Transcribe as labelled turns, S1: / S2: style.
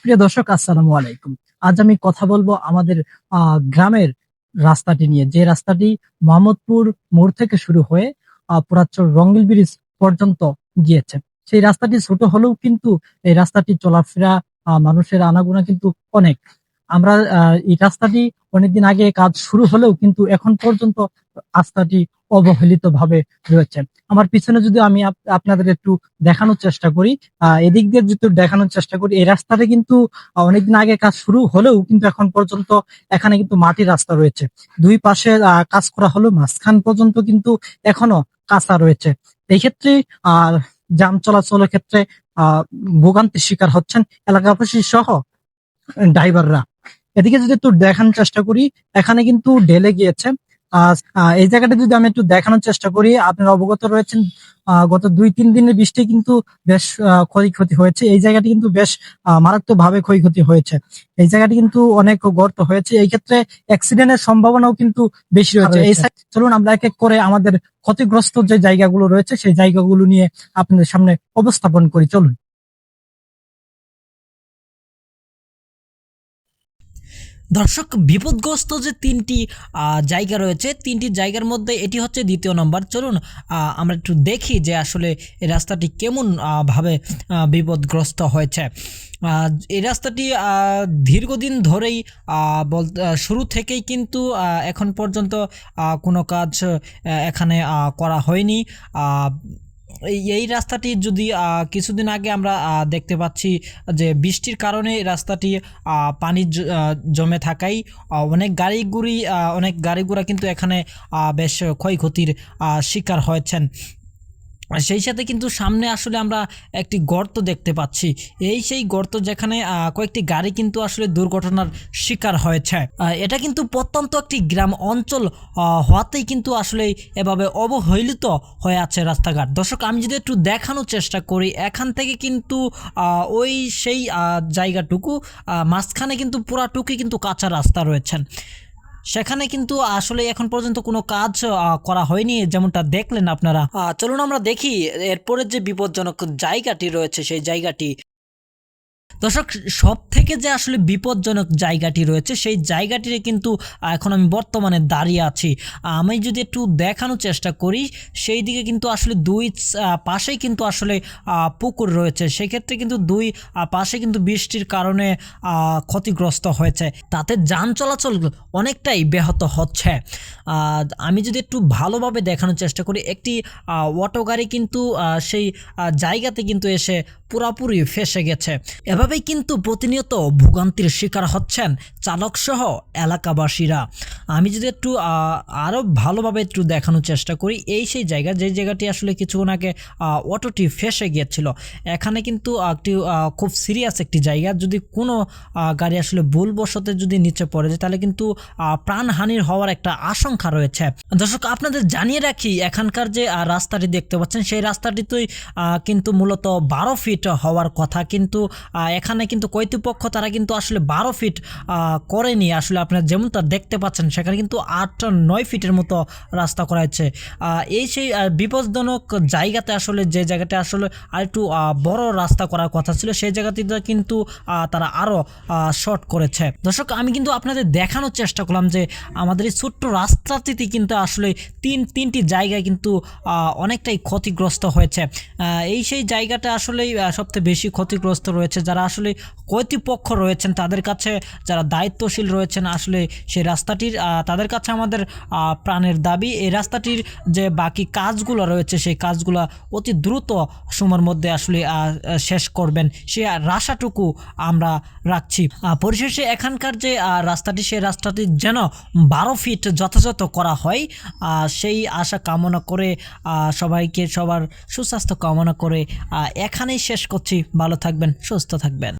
S1: প্রিয় দর্শক, আসসালামু আলাইকুম। আজ আমি কথা বলবো আমাদের গ্রামের রাস্তাটি নিয়ে, যে রাস্তাটি মোহাম্মদপুর মোড় থেকে শুরু হয়ে পুরাচর রঙ্গিল ব্রিজ পর্যন্ত গিয়েছে। সেই রাস্তাটি ছোট হলেও কিন্তু এই রাস্তাটি চলাফেরা, মানুষের আনাগোনা কিন্তু অনেক। আমরা এই রাস্তাটি অনেকদিন আগে কাজ শুরু হলেও কিন্তু এখন পর্যন্ত রাস্তাটি অবহেলিত ভাবে রয়েছে। আমার পিছনে যদি আমি আপনাদের একটু দেখানোর চেষ্টা করি, এদিক দিয়ে যদি দেখানোর চেষ্টা করি, এই রাস্তাটা কিন্তু অনেকদিন আগে কাজ শুরু হলেও কিন্তু এখন পর্যন্ত এখানে কিন্তু মাটির রাস্তা রয়েছে। দুই পাশে কাজ করা হলেও মাঝখান পর্যন্ত কিন্তু এখনো কাঁচা রয়েছে। এই ক্ষেত্রে আহ যান চলাচলের ক্ষেত্রে ভোগান্তির শিকার হচ্ছেন এলাকাবাসী সহ ড্রাইভাররা। এদিকে যদি একটু দেখানোর চেষ্টা করি, এখানে কিন্তু ঢেলে গিয়েছে। এই জায়গাটা যদি আমি একটু দেখানোর চেষ্টা করি, আপনারা অবগত রয়েছেন গত 2-3 দিনের বৃষ্টি কিন্তু বেশ ক্ষয়ক্ষতি হয়েছে। এই জায়গাটি কিন্তু বেশ মারাত্মক ভাবে ক্ষয়ক্ষতি হয়েছে। এই জায়গাটি কিন্তু অনেক গর্ত হয়েছে। এই ক্ষেত্রে অ্যাক্সিডেন্টের সম্ভাবনাও কিন্তু বেশি রয়েছে। চলুন আমরা এক এক করে আমাদের ক্ষতিগ্রস্ত যে জায়গাগুলো রয়েছে সেই জায়গাগুলো নিয়ে আপনাদের সামনে উপস্থাপন করি, চলুন।
S2: দর্শক, বিপদগ্রস্ত যে তিনটি জায়গা রয়েছে, তিনটি জায়গার মধ্যে এটি হচ্ছে দ্বিতীয় নম্বর। চলুন আমরা একটু দেখি যে আসলে এই রাস্তাটি কেমন ভাবে বিপদগ্রস্ত হয়েছে। এই রাস্তাটি দীর্ঘদিন ধরেই শুরু থেকেই কিন্তু এখন পর্যন্ত কোনো কাজ এখানে করা হয়নি। এই রাস্তাটি যদি কিছুদিন আগে আমরা দেখতে পাচ্ছি যে বৃষ্টির কারণে রাস্তাটি পানি জমে থাকায় অনেক গাড়ি ঘোড়া কিন্তু এখানে বেশ ক্ষয়ক্ষতির শিকার হয়েছেন। সেই সাথে কিন্তু সামনে আসলে আমরা একটি গর্ত দেখতে পাচ্ছি। সেই গর্ত যেখানে কয়েকটি গাড়ি কিন্তু আসলে দুর্ঘটনার শিকার হয়েছে। এটা কিন্তু প্রত্যন্ত একটি গ্রাম অঞ্চল হওয়াতেই কিন্তু আসলে এভাবে অবহেলিত হয়ে আছে রাস্তাঘাট। দর্শক, আমি যদি একটু দেখানোর চেষ্টা করি, এখান থেকে কিন্তু ওই সেই জায়গাটুকু মাঝখানে কিন্তু পুরাটুকুই কিন্তু কাঁচা রাস্তা রয়েছেন। সেখানে কিন্তু আসলে এখন পর্যন্ত কোনো কাজ করা হয়নি, যেমনটা দেখলেন আপনারা। চলুন আমরা দেখি এরপরের যে বিপজ্জনক জায়গাটি রয়েছে সেই জায়গাটি। দর্শক, সব থেকে যে আসলে বিপজ্জনক জায়গাটি রয়েছে সেই জায়গাটিতে কিন্তু এখন আমি বর্তমানে দাঁড়িয়ে আছি। আমি যদি একটু দেখানোর চেষ্টা করি, সেই দিকে কিন্তু আসলে দুই পাশেই কিন্তু আসলে পুকুর রয়েছে। সেক্ষেত্রে কিন্তু দুই পাশে কিন্তু বৃষ্টির কারণে ক্ষতিগ্রস্ত হয়েছে, তাতে যান চলাচল অনেকটাই ব্যাহত হচ্ছে। আমি যদি একটু ভালোভাবে দেখানোর চেষ্টা করি, একটি অটো গাড়ি কিন্তু সেই জায়গাতে কিন্তু এসে পুরাপুরি ফেঁসে গেছে। এভাবেই কিন্তু প্রতিনিয়ত ভোগান্তির শিকার হচ্ছেন চালকসহ এলাকাবাসীরা। আমি যদি একটু আরও ভালোভাবে একটু দেখানোর চেষ্টা করি, সেই জায়গা, যে জায়গাটি আসলে কিছুক্ষণ আগে অটোটি ফেঁসে গিয়েছিল, এখানে কিন্তু একটি খুব সিরিয়াস একটি জায়গা। যদি কোনো গাড়ি আসলে ভুলবশত যদি নিচে পড়ে যায় তাহলে কিন্তু প্রাণহানির হওয়ার একটা আশঙ্কা রয়েছে। দর্শক, আপনাদের জানিয়ে রাখি, এখানকার যে রাস্তাটি দেখতে পাচ্ছেন সেই রাস্তাটিতেই কিন্তু মূলত 12 ফিট হওয়ার কথা, কিন্তু এখানে কিন্তু কর্তৃপক্ষ তারা কিন্তু আসলে 12 ফিট করেনি। আসলে আপনারা যেমনটা দেখতে পাচ্ছেন সেখানে কিন্তু 8-9 ফিটের মতো রাস্তা করা হয়েছে। সেই বিপজ্জনক জায়গাতে আসলে, যে জায়গাটা আসলে আরেকটু বড় রাস্তা করার কথা ছিল, সেই জায়গাটিতে কিন্তু তারা আরও শর্ট করেছে। দর্শক, আমি কিন্তু আপনাদের দেখানোর চেষ্টা করলাম যে আমাদের এই ছোট্ট রাস্তাটিতে কিন্তু আসলে তিনটি জায়গায় কিন্তু অনেকটাই ক্ষতিগ্রস্ত হয়েছে। সেই জায়গাটা আসলে সবচেয়ে বেশি ক্ষতিগ্রস্ত রয়েছে যারা আসলে কর্তৃপক্ষ রয়েছেন, তাদের কাছে যারা দায়িত্বশীল রয়েছেন, আসলে সেই রাস্তাটির তাদের কাছে আমাদের প্রাণের দাবি, এই রাস্তাটির যে বাকি কাজগুলো রয়েছে সেই কাজগুলো অতি দ্রুত সময়ের মধ্যে আসলে শেষ করবেন, সেই আশাটুকু আমরা রাখছি। পরিশেষে এখানকার যে রাস্তাটি, সেই রাস্তাটি যেন 12 ফিট যথাযথ করা হয়, সেই আশা কামনা করে সবাইকে সবার সুস্বাস্থ্য কামনা করে এখানেই শেষ করছি। ভালো থাকবেন, সুস্থ থাকবেন।